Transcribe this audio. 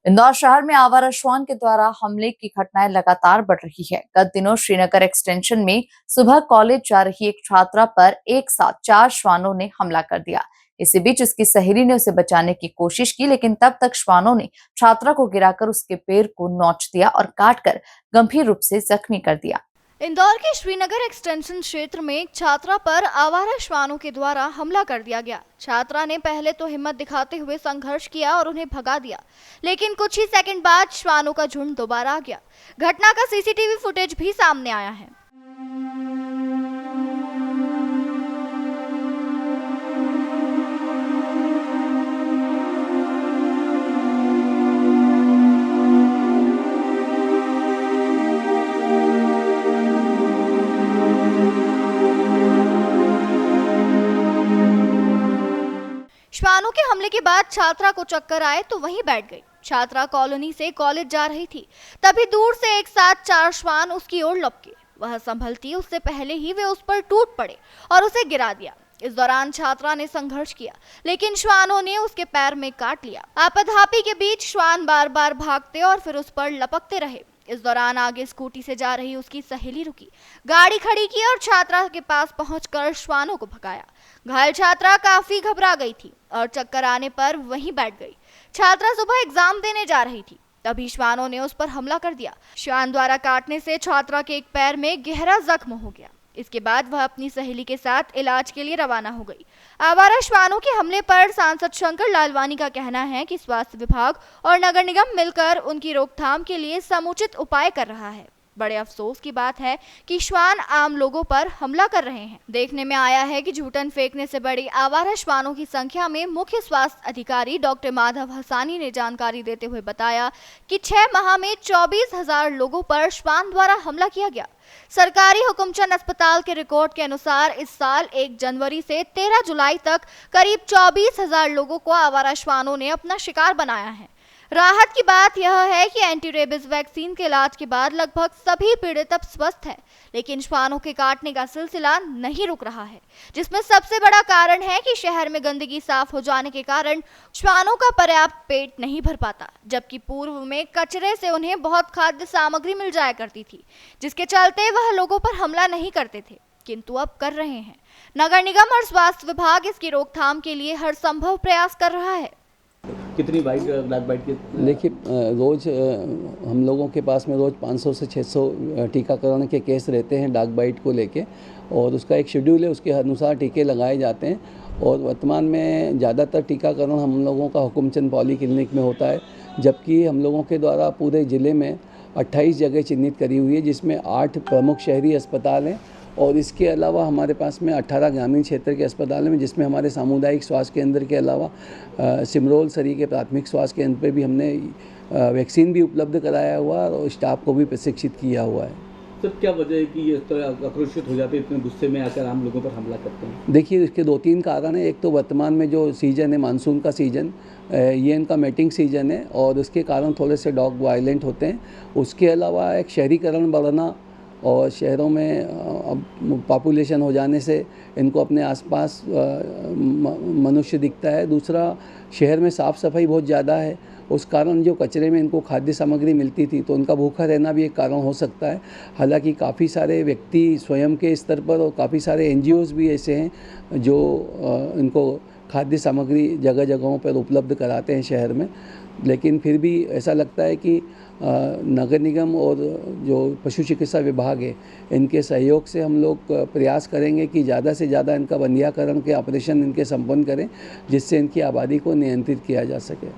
इंदौर शहर में आवारा श्वान के द्वारा हमले की घटनाएं लगातार बढ़ रही है। गत दिनों श्रीनगर एक्सटेंशन में सुबह कॉलेज जा रही एक छात्रा पर एक साथ 4 श्वानों ने हमला कर दिया। इसी बीच उसकी सहेली ने उसे बचाने की कोशिश की, लेकिन तब तक श्वानों ने छात्रा को गिराकर उसके पैर को नोच दिया और काटकर गंभीर रूप से जख्मी कर दिया। इंदौर के श्रीनगर एक्सटेंशन क्षेत्र में एक छात्रा पर आवारा श्वानों के द्वारा हमला कर दिया गया। छात्रा ने पहले तो हिम्मत दिखाते हुए संघर्ष किया और उन्हें भगा दिया, लेकिन कुछ ही सेकंड बाद श्वानों का झुंड दोबारा आ गया। घटना का सीसीटीवी फुटेज भी सामने आया है। श्वानों के हमले के बाद छात्रा को चक्कर आए तो वहीं बैठ गई। छात्रा कॉलोनी से कॉलेज जा रही थी, तभी दूर से एक साथ 4 श्वान उसकी ओर लपके। वह संभलती उससे पहले ही वे उस पर टूट पड़े और उसे गिरा दिया। इस दौरान छात्रा ने संघर्ष किया, लेकिन श्वानों ने उसके पैर में काट लिया। आपाधापी के बीच श्वान बार बार भागते और फिर उस पर लपकते रहे। इस दौरान आगे स्कूटी से जा रही उसकी सहेली रुकी, गाड़ी खड़ी की और छात्रा के पास पहुंचकर श्वानों को भगाया। घायल छात्रा काफी घबरा गई थी और चक्कर आने पर वहीं बैठ गई। छात्रा सुबह एग्जाम देने जा रही थी, तभी श्वानों ने उस पर हमला कर दिया। श्वान द्वारा काटने से छात्रा के एक पैर में गहरा जख्म हो गया। इसके बाद वह अपनी सहेली के साथ इलाज के लिए रवाना हो गई। आवारा श्वानों के हमले पर सांसद शंकर लालवानी का कहना है कि स्वास्थ्य विभाग और नगर निगम मिलकर उनकी रोकथाम के लिए समुचित उपाय कर रहा है। बड़े अफसोस की बात है कि श्वान आम लोगों पर हमला कर रहे हैं। देखने में आया है कि झूठन फेंकने से बड़ी आवारा श्वानों की संख्या में मुख्य स्वास्थ्य अधिकारी डॉक्टर माधव हसानी ने जानकारी देते हुए बताया कि 6 माह में 24,000 लोगों पर श्वान द्वारा हमला किया गया। सरकारी हुकुमचंद अस्पताल के रिकॉर्ड के अनुसार इस साल 1 जनवरी से 13 जुलाई तक करीब 24,000 लोगों को आवारा श्वानों ने अपना शिकार बनाया है। राहत की बात यह है कि एंटी रेबीज वैक्सीन के इलाज के बाद लगभग सभी पीड़ित अब स्वस्थ हैं, लेकिन श्वानों के काटने का सिलसिला नहीं रुक रहा है, जिसमें सबसे बड़ा कारण है कि शहर में गंदगी साफ हो जाने के कारण श्वानों का पर्याप्त पेट नहीं भर पाता, जबकि पूर्व में कचरे से उन्हें बहुत खाद्य सामग्री मिल जाया करती थी, जिसके चलते वह लोगों पर हमला नहीं करते थे, किंतु अब कर रहे हैं। नगर निगम और स्वास्थ्य विभाग इसकी रोकथाम के लिए हर संभव प्रयास कर रहा है। कितनी बाइट ब्लैक बाइट की? देखिए, रोज़ हम लोगों के पास में रोज़ 500 से 600 टीकाकरण के केस रहते हैं डाक बाइट को लेके, और उसका एक शेड्यूल है, उसके अनुसार टीके लगाए जाते हैं। और वर्तमान में ज़्यादातर टीकाकरण हम लोगों का हुकुमचंद पॉली क्लिनिक में होता है, जबकि हम लोगों के द्वारा पूरे ज़िले में 28 जगह चिन्हित करी हुई है, जिसमें 8 प्रमुख शहरी अस्पताल हैं और इसके अलावा हमारे पास में 18 ग्रामीण क्षेत्र के अस्पताल में, जिसमें हमारे सामुदायिक स्वास्थ्य केंद्र के अलावा सिमरोल सरी के प्राथमिक स्वास्थ्य केंद्र पे भी हमने वैक्सीन भी उपलब्ध कराया हुआ है और स्टाफ को भी प्रशिक्षित किया हुआ है। सर, क्या वजह है कि ये तो आक्रोशित हो जाते हैं, इतने गुस्से में आकर आम लोगों पर हमला करते हैं? देखिए, इसके 2-3 कारण हैं। एक तो वर्तमान में जो सीज़न है, मानसून का सीज़न, ये इनका मैटिंग सीज़न है और उसके कारण थोड़े से डॉग वायलेंट होते हैं। उसके अलावा एक शहरीकरण बढ़ना और शहरों में अब पॉपुलेशन हो जाने से इनको अपने आसपास मनुष्य दिखता है। दूसरा, शहर में साफ़ सफाई बहुत ज़्यादा है, उस कारण जो कचरे में इनको खाद्य सामग्री मिलती थी तो उनका भूखा रहना भी एक कारण हो सकता है। हालांकि काफ़ी सारे व्यक्ति स्वयं के स्तर पर और काफ़ी सारे NGOs भी ऐसे हैं जो इनको खाद्य सामग्री जगह जगहों पर उपलब्ध कराते हैं शहर में, लेकिन फिर भी ऐसा लगता है कि नगर निगम और जो पशु चिकित्सा विभाग है, इनके सहयोग से हम लोग प्रयास करेंगे कि ज़्यादा से ज़्यादा इनका बंदियाकरण के ऑपरेशन इनके संपन्न करें, जिससे इनकी आबादी को नियंत्रित किया जा सके।